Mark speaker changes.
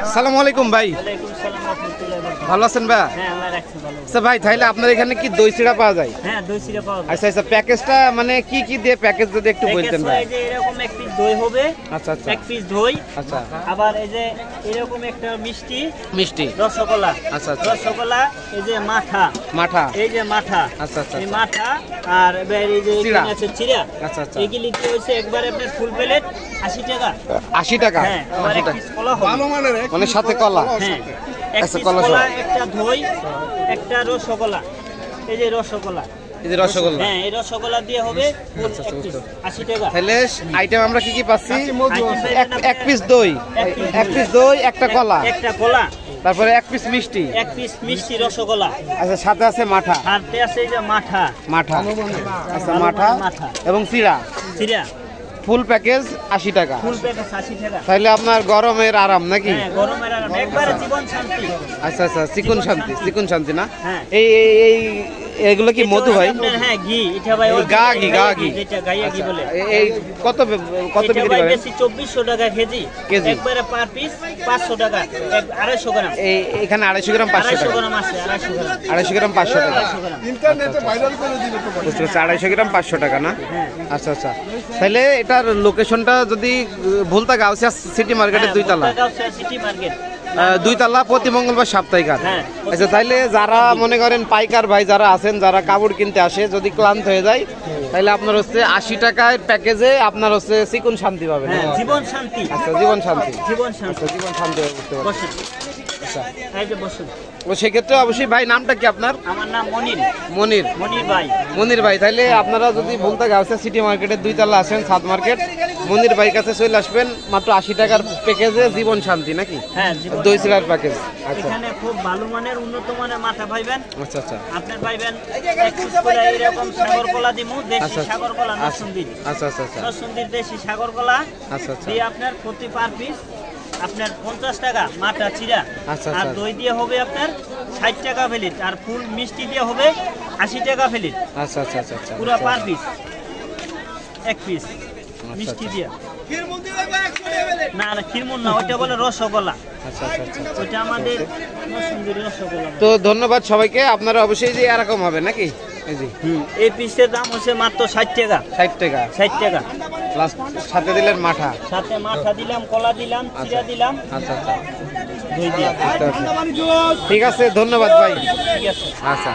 Speaker 1: আসসালামু আলাইকুম ভাই।
Speaker 2: ওয়ালাইকুম সালাম রাহমাতুল্লাহি ওয়া বারাকাতুহু।
Speaker 1: ভালো আছেন ভাই?
Speaker 2: হ্যাঁ আল্লাহ রাখছে ভালো।
Speaker 1: আচ্ছা ভাই, তাহলে আপনার এখানে কি দই চিড়া পাওয়া যায়?
Speaker 2: হ্যাঁ দই চিড়া পাওয়া যায়।
Speaker 1: আচ্ছা আচ্ছা, প্যাকেজটা মানে কি কি দিয়ে প্যাকেজ যদি একটু বলতেন ভাই।
Speaker 2: এই যে এরকম এক পিস দই হবে।
Speaker 1: আচ্ছা আচ্ছা,
Speaker 2: এক পিস দই।
Speaker 1: আচ্ছা,
Speaker 2: আবার এই যে এরকম একটা মিষ্টি
Speaker 1: মিষ্টি
Speaker 2: রসগোল্লা।
Speaker 1: আচ্ছা আচ্ছা,
Speaker 2: রসগোল্লা, এই যে মাঠা,
Speaker 1: মাঠা,
Speaker 2: এই যে মাঠা,
Speaker 1: আচ্ছা আচ্ছা,
Speaker 2: এই মাঠা, আর এবার এই যে এখানে আছে চিড়া।
Speaker 1: আচ্ছা আচ্ছা,
Speaker 2: এগুলি কি হইছে একবারে আপনার ফুল প্লেট 80 টাকা।
Speaker 1: 80 টাকা।
Speaker 2: হ্যাঁ, আবার এক পিস কলা হবে।
Speaker 3: ভালো মানের
Speaker 1: মানে সাথে কলা।
Speaker 2: হ্যাঁ, এক
Speaker 1: আচ্ছা,
Speaker 2: পিস
Speaker 1: কলা
Speaker 2: কলা,
Speaker 1: সহ।
Speaker 2: একটা দই, একটা রসগোল্লা। এই যে রসগোল্লা,
Speaker 1: এই যে রসগোল্লা।
Speaker 2: হ্যাঁ এই রসগোল্লা দিয়ে হবে ফুল
Speaker 1: আচ্ছা,
Speaker 2: এক পিস
Speaker 1: বুঝতে
Speaker 2: 80 টাকা।
Speaker 1: তাহলে আইটেম আমরা কি কি পাচ্ছি?
Speaker 2: আইটেম
Speaker 1: এক পিস দই, এক পিস দই, একটা কলা,
Speaker 2: একটা কলা,
Speaker 1: তারপরে এক পিস মিষ্টি,
Speaker 2: এক পিস মিষ্টি রসগোল্লা,
Speaker 1: আচ্ছা সাথে আছে মাঠা,
Speaker 2: সাথে আছে এই যে মাঠা,
Speaker 1: মাঠা, আচ্ছা
Speaker 2: ভালো
Speaker 1: মাঠা
Speaker 2: মানের মাঠা,
Speaker 1: এবং চিড়া।
Speaker 2: চিড়া
Speaker 1: ফুল প্যাকেজ 80 টাকা।
Speaker 2: ফুল প্যাকেজ 80 টাকা।
Speaker 1: তাহলে আপনার গরমের আরাম নাকি?
Speaker 2: হ্যাঁ গরমের আরাম, একবারে জীবন শান্তি।
Speaker 1: আচ্ছা আচ্ছা, চিকন শান্তি, চিকন শান্তি না?
Speaker 2: হ্যাঁ।
Speaker 1: এই এই এগুলো কি মধু ভাই?
Speaker 2: আপনার হ্যাঁ ঘি, এটা ভাই
Speaker 1: এই
Speaker 2: ওই
Speaker 1: গা ঘি, গা ঘি।
Speaker 2: যেটা গাইয়া ঘি বলে।
Speaker 1: এই কত কত
Speaker 2: এটা
Speaker 1: বিক্রি
Speaker 2: ভাই
Speaker 1: করেন?
Speaker 2: বেশি 2400 টাকা কেজি।
Speaker 1: কেজি।
Speaker 2: একবারে পার পিস 500 টাকা, 250 গ্রাম।
Speaker 1: এই এখানে 250 গ্রাম 500
Speaker 2: 250
Speaker 1: টাকা।
Speaker 2: গ্রাম আছে, 250 গ্রাম।
Speaker 1: 250 গ্রাম 500 টাকা।
Speaker 2: 250 গ্রাম।
Speaker 3: ইন্টারনেটে ভাইরাল করে দিলে তো
Speaker 1: বুঝতে পারছি, 250 গ্রাম 500 টাকা না?
Speaker 2: হ্যাঁ।
Speaker 1: আচ্ছা আচ্ছা, তাহলে এটার লোকেশনটা যদি ভুলতা গাউসিয়া সিটি মার্কেটের
Speaker 2: হ্যাঁ,
Speaker 1: 2 তলা।
Speaker 2: Bhulta city market.
Speaker 1: 2 তলা, প্রতি মঙ্গলবার সাপ্তাহিক হাট।
Speaker 2: হ্যাঁ।
Speaker 1: আচ্ছা, তাইলে যারা মনে করেন পাইকার ভাই যারা আছেন, যারা কাপড় কিনতে আসে, যদি ক্লান্ত হয়ে যায়, তাহলে আপনার হচ্ছে 80 টাকায় প্যাকেজে আপনার হচ্ছে চিকন শান্তি পাবেন।
Speaker 2: হ্যাঁ, জীবন শান্তি।
Speaker 1: আচ্ছা, জীবন শান্তি।
Speaker 2: জীবন শান্তি।
Speaker 1: আচ্ছা, জীবন শান্তি হবে, বুঝতে পারছি।
Speaker 2: বসুন,
Speaker 1: আচ্ছা,
Speaker 2: এই যে বসুন।
Speaker 1: তো সেক্ষেত্রে অবশ্যই ভাই, নামটা কি আপনার?
Speaker 2: আমার নাম মনির।
Speaker 1: মনির।
Speaker 2: মনির ভাই।
Speaker 1: মনির ভাই, তাইলে আপনারা যদি ভুলতা গাউসিয়া সিটি মার্কেটের 2 তলা আসেন, সাত মার্কেট, মনির ভাইয়ের কাছে চলে আসবেন। মাত্র 80 টাকার প্যাকেজে জীবন শান্তি নাকি?
Speaker 2: হ্যাঁ, জীবন
Speaker 1: দই চিড়ার প্যাকেজ। আচ্ছা
Speaker 2: এখানে খুব ভালো মানের উন্নত মানের মাথা পাইবেন।
Speaker 1: আচ্ছা আচ্ছা,
Speaker 2: আপনার পাইবেন এক পিস করে এরকম সাগর কলা দিমু, দেশি
Speaker 1: আচ্ছা,
Speaker 2: সাগর কলা
Speaker 1: আচ্ছা
Speaker 2: নরসিংদীর।
Speaker 1: আচ্ছা আচ্ছা, আচ্ছা
Speaker 2: নরসিংদীর দেশি সাগর কলা
Speaker 1: আচ্ছা আচ্ছা,
Speaker 2: দিয়ে আপনার প্রতি পার পিস আপনার 50 টাকা মাথা চিড়া।
Speaker 1: আচ্ছা,
Speaker 2: আর
Speaker 1: আচ্ছা।
Speaker 2: দই দিয়ে হবে আপনার 60 টাকা প্লেট, আর ফুল মিষ্টি দিয়ে হবে 80 টাকা প্লেট।
Speaker 1: আচ্ছা আচ্ছা, আচ্ছা আচ্ছা,
Speaker 2: পুরা পার পিস এক পিস মিষ্টি
Speaker 1: আচ্ছা।
Speaker 2: দিয়া। না না খিরমুন না, ওইটা বলে রসগোল্লা।
Speaker 1: আচ্ছা আচ্ছা, আচ্ছা আচ্ছা।
Speaker 2: ওইটা আমাদের নরসিংদীর রসগোল্লা।
Speaker 1: তো ধন্যবাদ সবাইকে। আপনারা অবশ্যই যে এরকম হবে নাকি? এই জি,
Speaker 2: এই পিসের দাম হচ্ছে মাত্র 60 টাকা।
Speaker 1: 60 টাকা
Speaker 2: 60 টাকা।
Speaker 1: লাস্ট, সাথে দিলেন মাঠা।
Speaker 2: সাথে মাথা দিলাম, কলা দিলাম, চিড়া দিলাম,
Speaker 1: আচ্ছা আচ্ছা,
Speaker 2: দই দিলাম।
Speaker 1: বুঝতে পারছি। ঠিক আছে, ধন্যবাদ ভাই।
Speaker 2: ঠিক আছে।
Speaker 1: আচ্ছা।